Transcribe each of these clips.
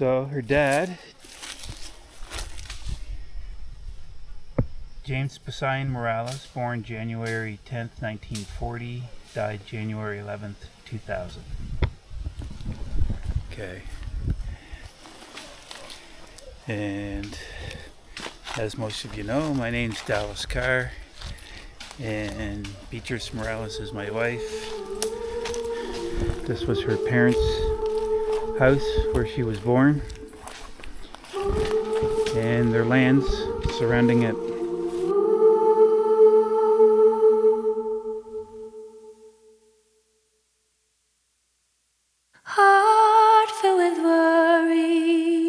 So her dad, James Poseidon Morales, born January 10th, 1940, died January 11th, 2000. Okay. And as most of you know, my name's Dallas Carr, and Beatrice Morales is my wife. This was her parents' house where she was born, and their lands surrounding it. Heart filled with worries,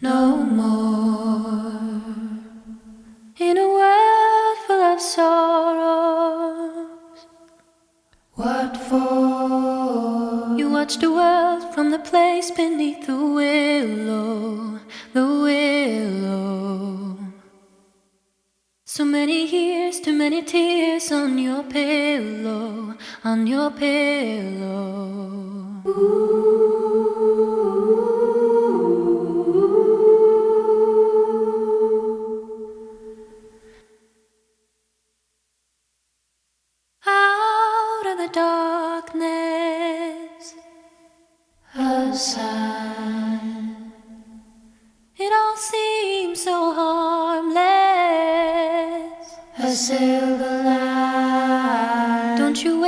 no more. In a world full of sorrows, what for? You watch the world from the place beneath the willow, the willow. So many years, too many tears on your pillow, on your pillow. Out of the darkness, a sign. It all seems so harmless. A silver light. Don't you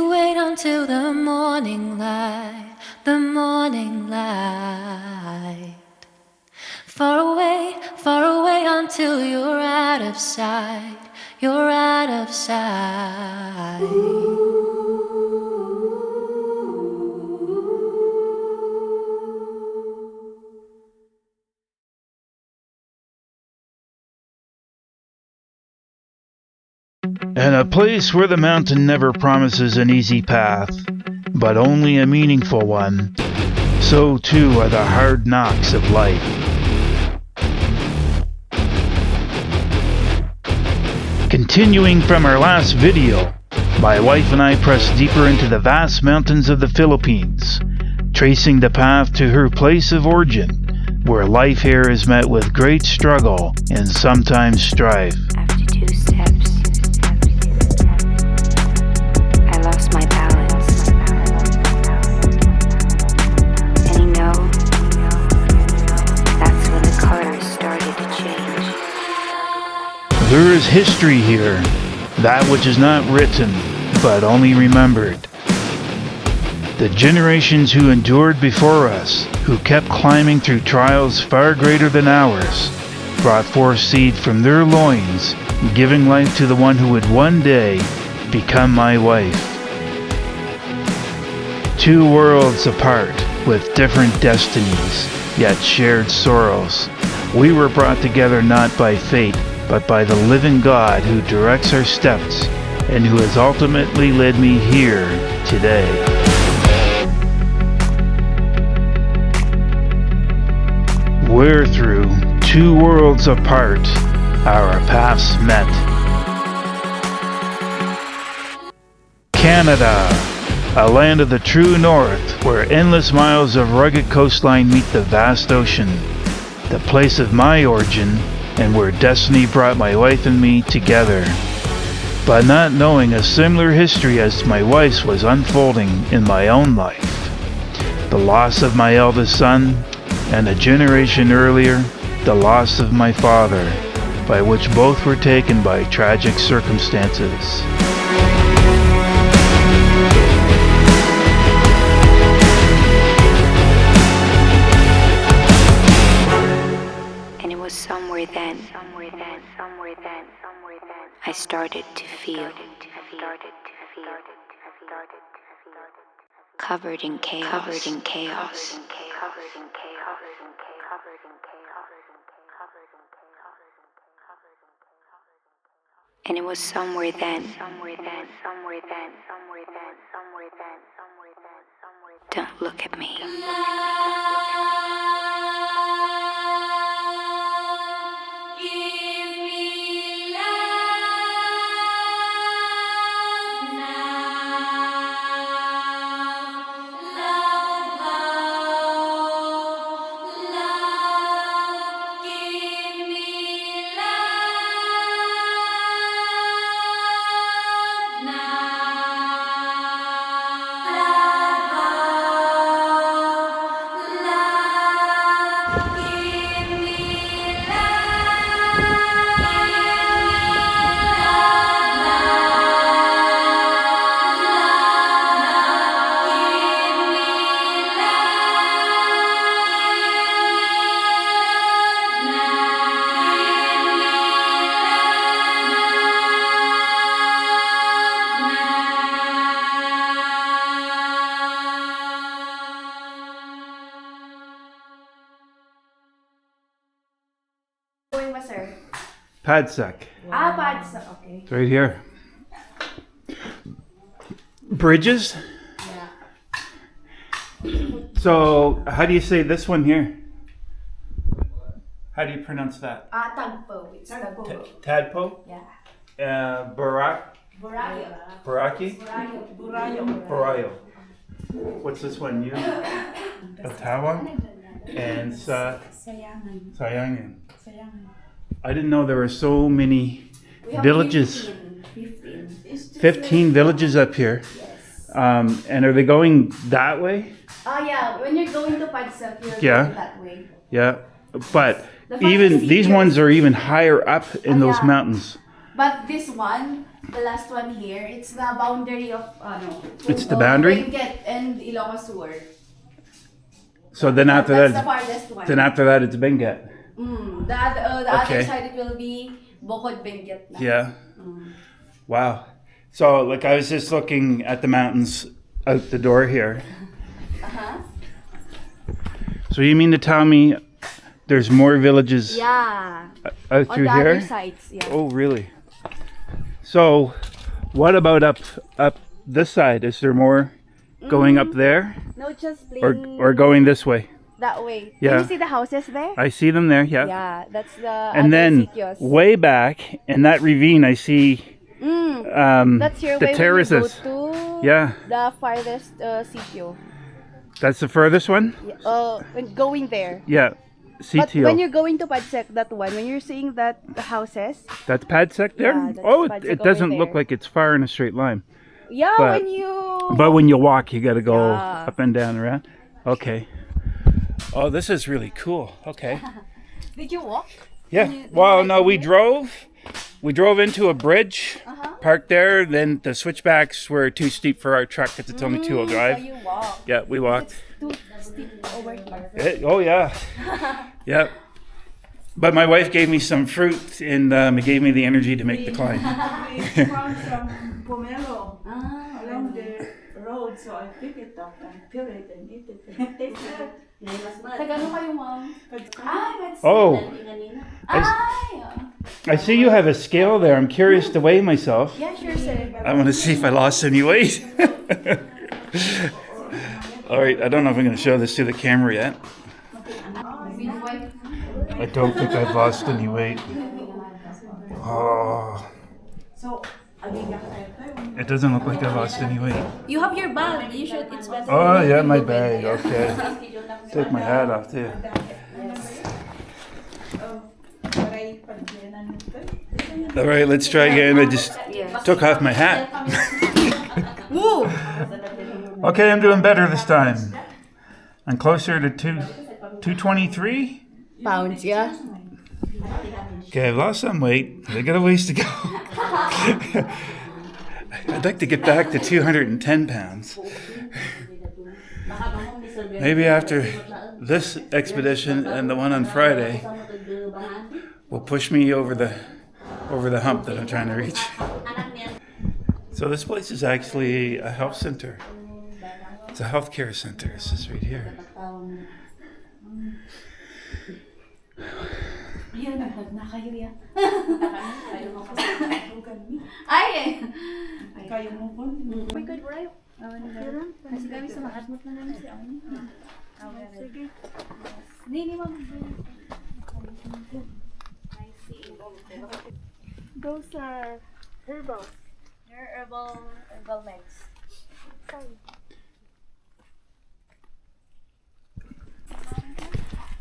wait until the morning light, the morning light. Far away until you're out of sight, you're out of sight. And a place where the mountain never promises an easy path, but only a meaningful one, so too are the hard knocks of life. Continuing from our last video, my wife and I pressed deeper into the vast mountains of the Philippines, tracing the path to her place of origin, where life here is met with great struggle and sometimes strife. After 2 steps, I lost my balance. And you know, that's when the colors started to change. There is history here, that which is not written, but only remembered. The generations who endured before us, who kept climbing through trials far greater than ours, brought forth seed from their loins, giving life to the one who would one day become my wife. 2 worlds apart, with different destinies, yet shared sorrows. We were brought together not by fate, but by the living God who directs our steps and who has ultimately led me here today. Where through 2 worlds apart, our paths met. Canada, a land of the true north, where endless miles of rugged coastline meet the vast ocean, the place of my origin, and where destiny brought my wife and me together. But not knowing a similar history as my wife's was unfolding in my own life. The loss of my eldest son, and a generation earlier, the loss of my father, by which both were taken by tragic circumstances. And it was somewhere then I started to feel covered in chaos. And it was somewhere then. Don't look at me. ba, sir? Padsek. Padsek. Okay. It's right here. Bridges? Yeah. So, how do you say this one here? How do you pronounce that? Tagpo. It's Tagpo. Tadpo? Yeah. Baraki? Burayo. Barayo. What's this one? You? Ottawa? And Sayangan. I didn't know there were so many villages. 15 villages up here. Yes. And are they going that way? Yeah. When you're going to Padsek, you're going that way. Yeah. But The even funny these thing ones is- are even higher up in those yeah. mountains. But this one, the last one here, it's the boundary of It's the boundary? Benguet and Ilocos Sur. So then after That's the that, farthest one. then after that, it's Benguet. The other Okay. side it will be Bokod Benguet na. Yeah. Wow. So like I was just looking at the mountains out the door here. Uh-huh. So you mean to tell me there's more villages Yeah. out On through the here? other sides, yeah. Oh, really? So what about up this side? Is there more going up there No, just plain or going this way? that way. Yeah. Can you see the houses there? I see them there, yeah. Yeah, that's the And then sitios. way back in that ravine, I see That's your the way terraces. when you go to Yeah, the farthest sitio. that's the furthest one. When going there. Yeah, But CTO. when you're going to Padsek, that one, when you're seeing that the houses, That's Padsek there. Yeah, that's Oh, Padsek it over doesn't look there. like it's far in a straight line. yeah, But- when you But when you walk, you got to go Yeah. up and down around. Okay. Oh, this is really cool. Okay. did you walk? Yeah. Well, no, we drove. We drove into a bridge, parked there. Then the switchbacks were too steep for our truck because it's only two-wheel So drive. you walk. Yeah, we walked. Too steep over here. Oh yeah. Yeah. But my wife gave me some fruit and it gave me the energy to make the climb. We found some pomelo along the road, so I pick it up and peel it and eat it. Tastes good. Taga-ano kayo, ma'am? That's Oh, Ay! I see you have a scale there. I'm curious to weigh myself. Yeah, sure, sir. I want to see if I lost any weight. All right, I don't know if I'm going to show this to the camera yet. I don't think I've lost any weight. Oh, So, it doesn't look like I lost any weight. You have your bag. You should. It's better. Oh, than yeah, you my go bag. with it. Okay. Take my hat off, too. All right, let's try again. I just took off my hat. Woo! Okay, I'm doing better this time. I'm closer to 223. Pounds, yeah. Okay, I've lost some weight. I got a ways to go. I'd like to get back to 210 pounds. Maybe after this expedition and the one on Friday will push me over the hump that I'm trying to reach. So this place is actually a health center. It's a healthcare center. This is right here. Ay! Kaya mo po? We good, right? Kasi kami sa maadmot na namin si Ani. Sige. Nini, ma'am. Those are herbals. Your herbal mix.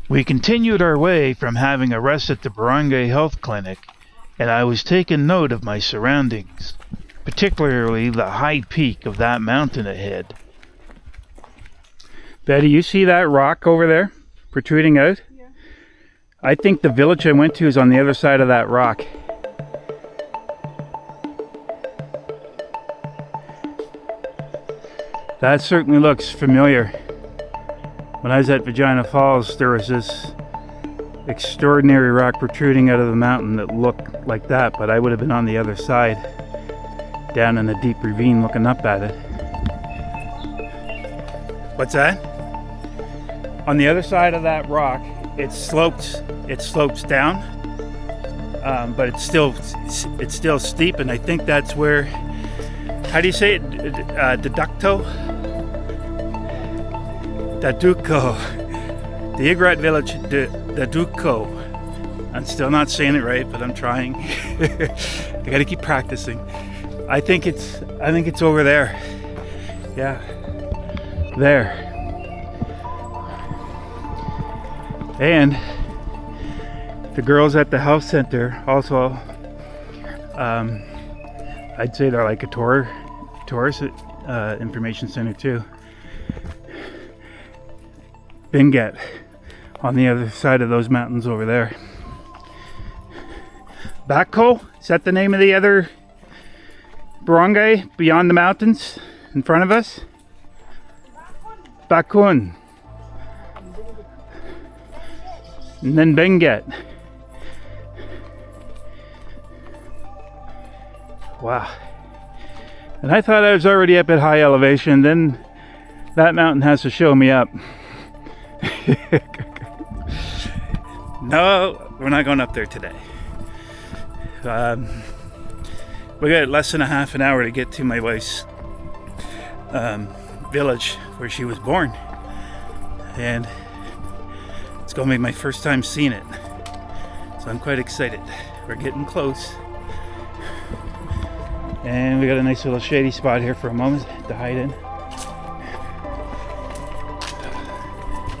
We continued our way from having a rest at the Barangay Health Clinic, and I was taking note of my surroundings, particularly the high peak of that mountain ahead. Betty, you see that rock over there protruding out? Yeah. I think the village I went to is on the other side of that rock. That certainly looks familiar. When I was at Vagina Falls, there was this extraordinary rock protruding out of the mountain that looked like that, but I would have been on the other side, down in a deep ravine looking up at it. What's that? On the other side of that rock, it slopes down, but it's still steep, and I think that's where, how do you say it, Daducco, the Igorot village, Daducco. I'm still not saying it right, but I'm trying. I gotta keep practicing. I think it's over there. Yeah, there. And the girls at the health center also, I'd say they're like a tourist information center too. Benguet on the other side of those mountains over there. Bako, is that the name of the other barangay beyond the mountains in front of us? Bakun. And then Benguet. Wow. And I thought I was already up at high elevation, then that mountain has to show me up. No, we're not going up there today. We got less than a half an hour to get to my wife's village where she was born, and it's gonna be my first time seeing it, so I'm quite excited. We're getting close, and we got a nice little shady spot here for a moment to hide in,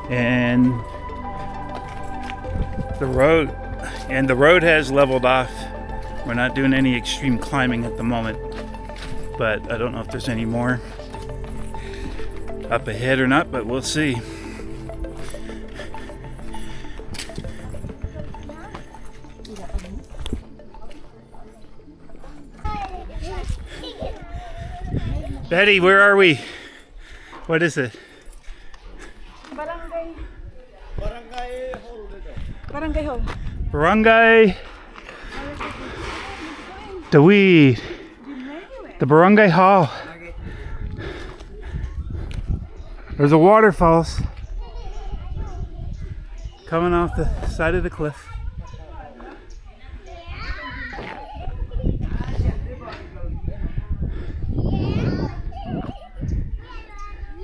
and the road has leveled off. We're not doing any extreme climbing at the moment, but I don't know if there's any more up ahead or not, but we'll see. Betty, where are we? What is it? Barangay Hall. Barangay Dawid. The Barangay Hall. There's a waterfalls coming off the side of the cliff.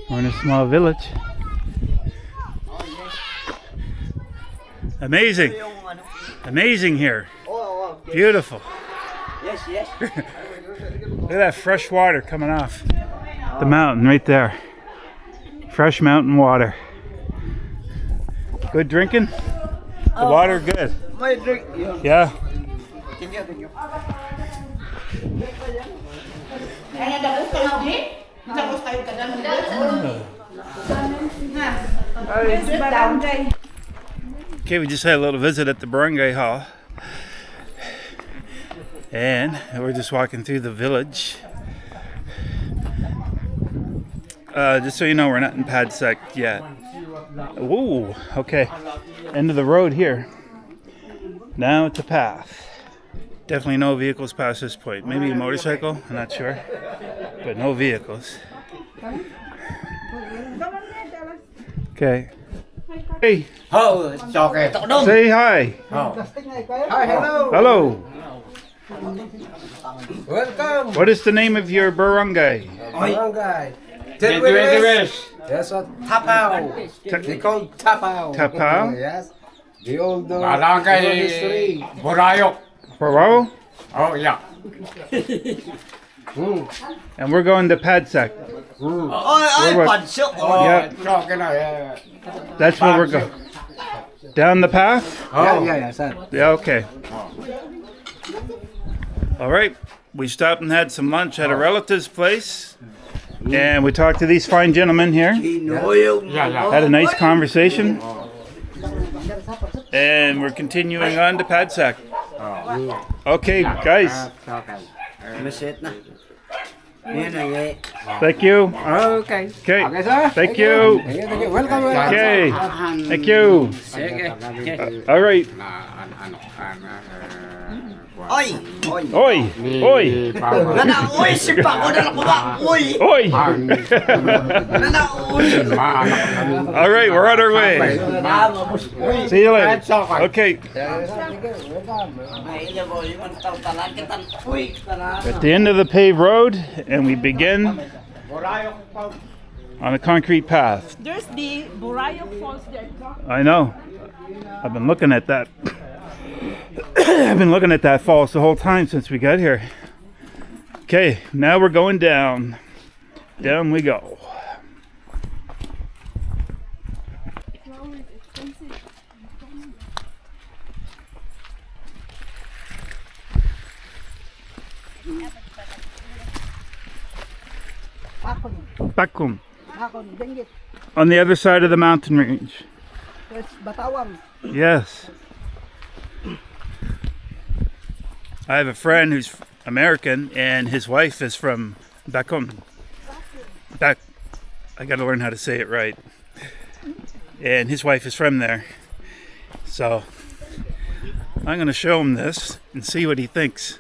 We're in a small village. Amazing. Amazing here. Beautiful. Yes. Look at that fresh water coming off the mountain right there. Fresh mountain water. Good drinking? The water good. My drink. Yeah. Okay, we just had a little visit at the Barangay Hall. And we're just walking through the village. Just so you know, we're not in Padsek yet. Whoa, okay. End of the road here. Now it's a path. Definitely no vehicles past this point. Maybe a motorcycle, I'm not sure. But no vehicles. Okay. Hey. Oh, it's okay. Say hi. Hi, hello. Hello. Welcome. What is the name of your barangay? Barangay. Yes, Tapao. They call Tapao. Tapao? Yes. The old Barangay history. Borayok. Barao? Oh, yeah. And we're going to Padsek. Oh, Padsek. Oh, Yep. it's okay now, yeah. That's where we're going. Down the path? Yeah, sir. Yeah, okay. All right. We stopped and had some lunch at a relative's place. And we talked to these fine gentlemen here. Had a nice conversation. And we're continuing on to Padsek. Okay, guys. Thank you. Okay. Okay. Okay, sir. Thank you. Welcome. Okay. Thank you. All right. Oi! Oi! Oi! Oi! Nana, oi! Sipa ko na lang baba! Oi! Oi! Nana, oi! All right, we're on our way. See you later. Okay. At the end of the paved road, and we begin on a concrete path. There's the Borayok Falls there. I know. I've been looking at that. I've been looking at that falls the whole time since we got here. Okay, now we're going down. Down we go. Bakum. On the other side of the mountain range. Yes. I have a friend who's American and his wife is from Bakum. I gotta learn how to say it right. And his wife is from there. So I'm gonna show him this and see what he thinks.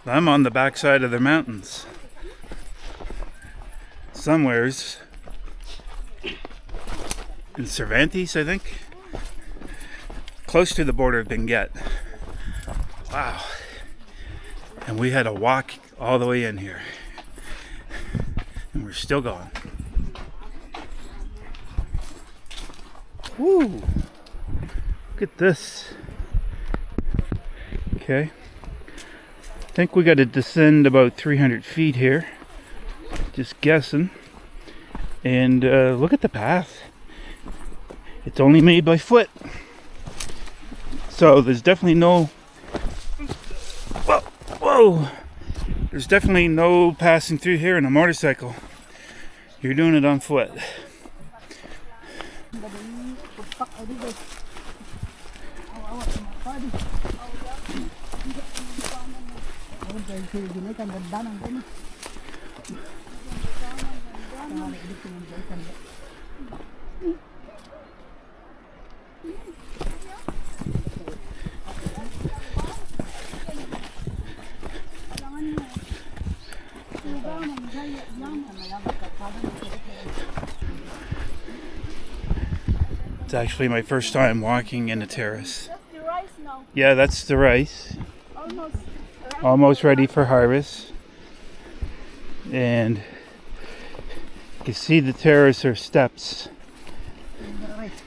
I'm on the backside of the mountains. Somewheres in Cervantes, I think. Close to the border of Benguet. Wow. And we had to walk all the way in here. And we're still going. Woo! Look at this. Okay. I think we got to descend about 300 feet here. Just guessing. And look at the path. It's only made by foot. So there's definitely no... Whoa! There's definitely no passing through here in a motorcycle. You're doing it on foot. It's actually my first time walking in a terrace. That's the rice now. Yeah, that's the rice. Almost. Almost ready for harvest. And you can see the terrace are steps.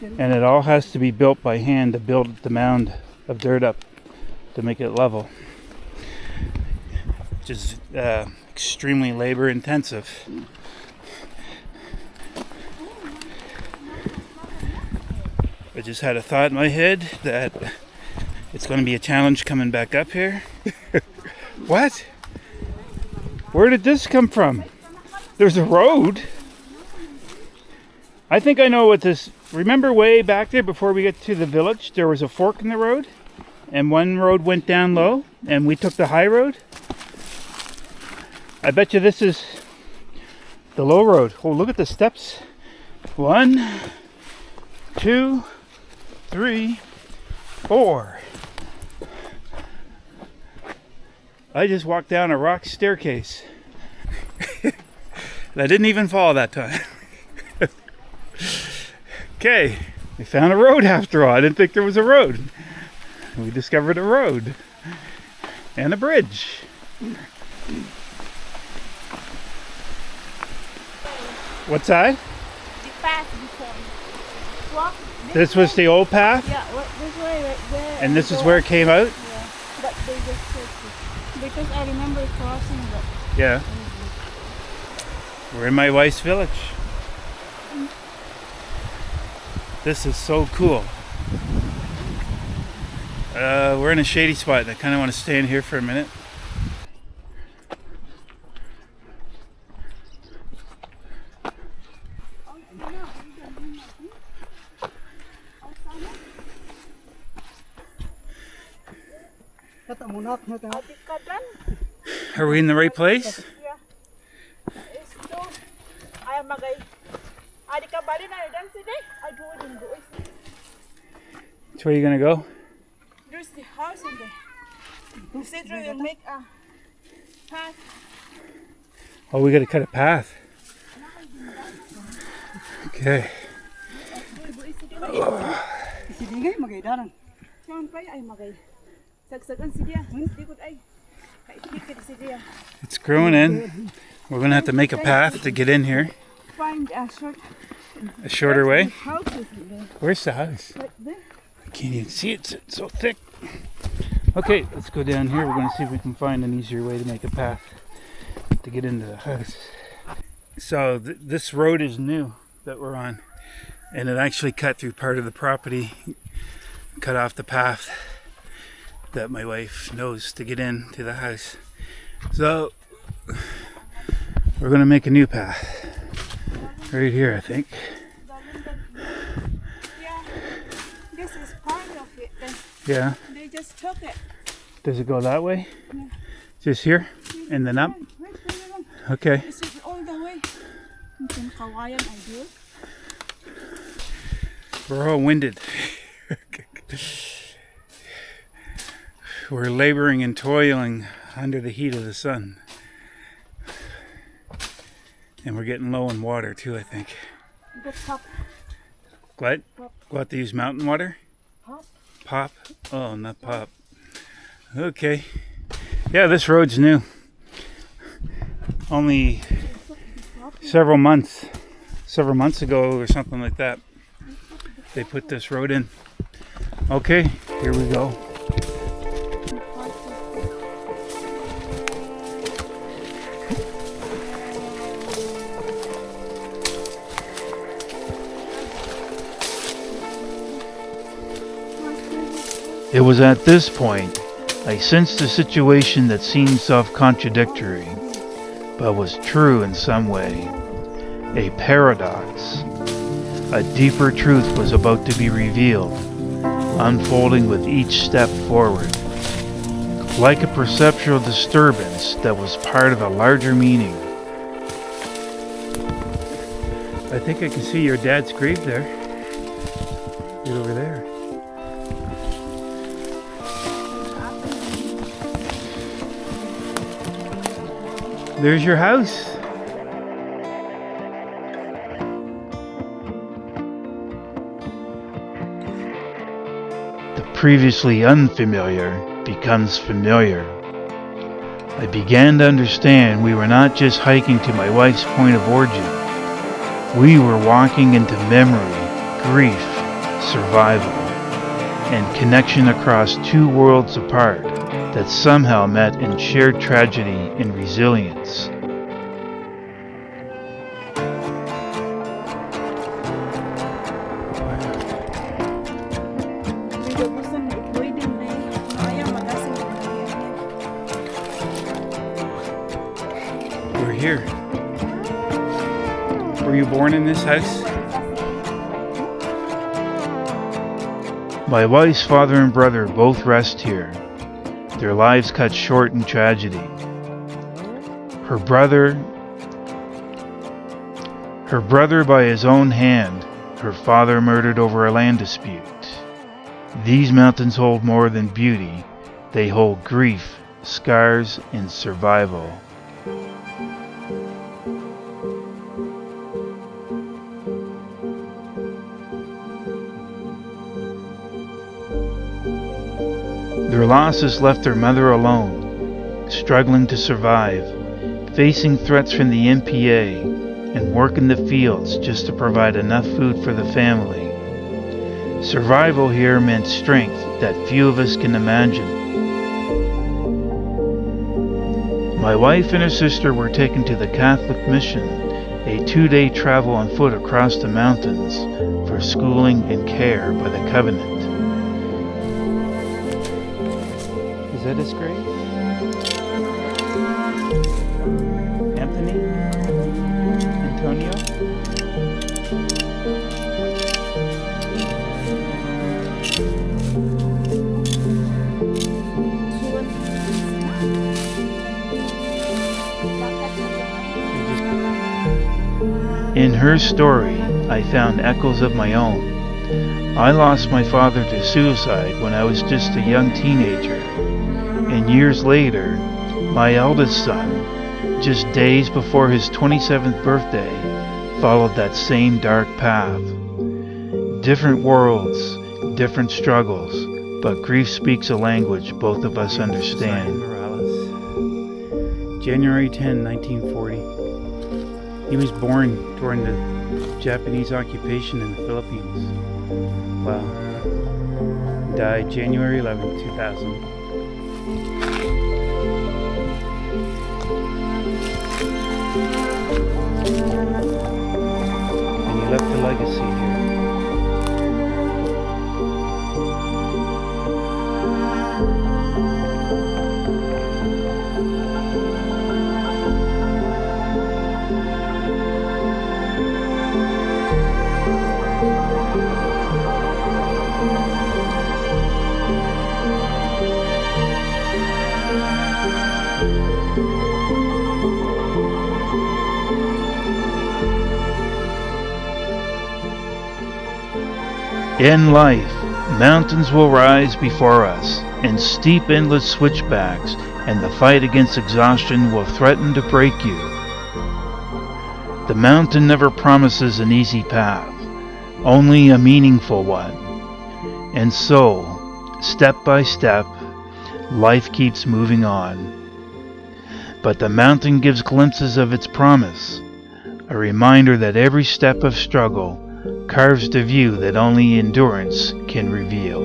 And it all has to be built by hand to build the mound of dirt up to make it level. Which is extremely labor intensive. I just had a thought in my head that it's going to be a challenge coming back up here. What? Where did this come from? There's a road. I think I know what this... Remember way back there before we get to the village, there was a fork in the road? And one road went down low, and we took the high road? I bet you this is the low road. Oh, look at the steps. 1, 2, 3, 4. I just walked down a rock staircase. And I didn't even fall that time. Okay, we found a road after all. I didn't think there was a road. We discovered a road and a bridge. What's that? The path before. Walk. This was the old path? Yeah, this way right there. And this is where it came out? Yeah, but they just searched it. Because I remember crossing that. Yeah. We're in my wife's village. This is so cool. We're in a shady spot and I kind of want to stay in here for a minute. Are we in the right place? Which way are you gonna go? There's the house in there. Consider you make a path. Oh, we gotta cut a path. Okay. Isidingay magay daran. Saan pa ay magay. Sagsagan si dia. Hindi ko ay. Kaikit si dia. It's growing in. We're gonna have to make a path to get in here. Find A shorter way. houses in there. Where's the house? Right there. I can't even see it. It's so thick. Okay, let's go down here. We're gonna see if we can find an easier way to make a path to get into the house. So this road is new that we're on, and it actually cut through part of the property, cut off the path that my wife knows to get into the house. So we're gonna make a new path right here, I think. Yeah. This is part of it. Yeah. They just took it. Does it go that way? Just here and then up? Okay. This is all the way. Yung kawayan idea. We're all winded. We're laboring and toiling under the heat of the sun. And we're getting low on water too, I think. The top. Glad? Go out to use mountain water? Pop. Pop? Oh, not pop. Okay. Yeah, this road's new. Only several months ago or something like that, they put this road in. Okay, here we go. It was at this point I sensed a situation that seemed self-contradictory, but was true in some way. A paradox. A deeper truth was about to be revealed, unfolding with each step forward. Like a perceptual disturbance that was part of a larger meaning. I think I can see your dad's grave there. Right over there. There's your house. The previously unfamiliar becomes familiar. I began to understand we were not just hiking to my wife's point of origin. We were walking into memory, grief, survival, and connection across two worlds apart that somehow met in shared tragedy and resilience. We're here. Were you born in this house? My wife's father and brother both rest here, their lives cut short in tragedy. Her brother by his own hand, her father murdered over a land dispute. These mountains hold more than beauty, they hold grief, scars, and survival. Their losses left their mother alone, struggling to survive, facing threats from the NPA, and work in the fields just to provide enough food for the family. Survival here meant strength that few of us can imagine. My wife and her sister were taken to the Catholic mission, a 2-day travel on foot across the mountains for schooling and care by the Covenant. Is that his grave? Anthony? Antonio? In her story, I found echoes of my own. I lost my father to suicide when I was just a young teenager. And years later, my eldest son, just days before his 27th birthday, followed that same dark path. Different worlds, different struggles, but grief speaks a language both of us understand. January 10, 1940. He was born during the Japanese occupation in the Philippines. Wow. Died January 11, 2000. And he left a legacy here. In life, mountains will rise before us, and steep endless switchbacks, and the fight against exhaustion will threaten to break you. The mountain never promises an easy path, only a meaningful one. And so, step by step, life keeps moving on. But the mountain gives glimpses of its promise, a reminder that every step of struggle carves the view that only endurance can reveal.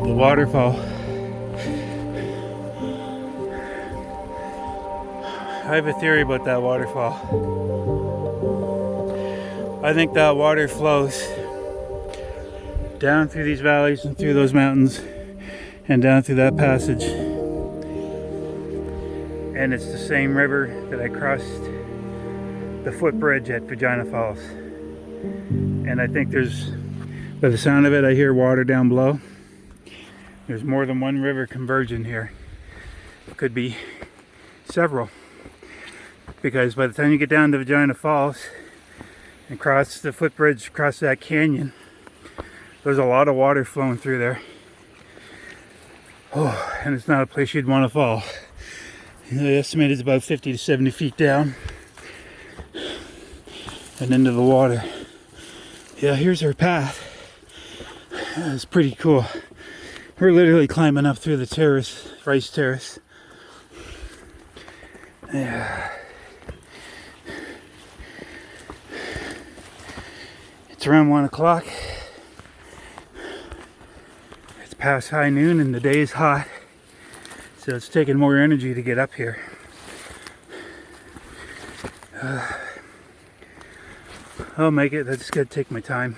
The waterfall. I have a theory about that waterfall. I think that water flows down through these valleys and through those mountains and down through that passage. And it's the same river that I crossed the footbridge at Vagina Falls. And I think there's, by the sound of it, I hear water down below. There's more than one river converging here. Could be several. Because by the time you get down to Vagina Falls and cross the footbridge, across that canyon, there's a lot of water flowing through there. Oh, and it's not a place you'd want to fall. The estimate is about 50 to 70 feet down and into the water. Yeah, here's our path. It's pretty cool. We're literally climbing up through the terrace, Rice Terrace. Yeah. It's around 1 o'clock. It's past high noon and the day is hot. So it's taking more energy to get up here. I'll make it. I just gotta take my time.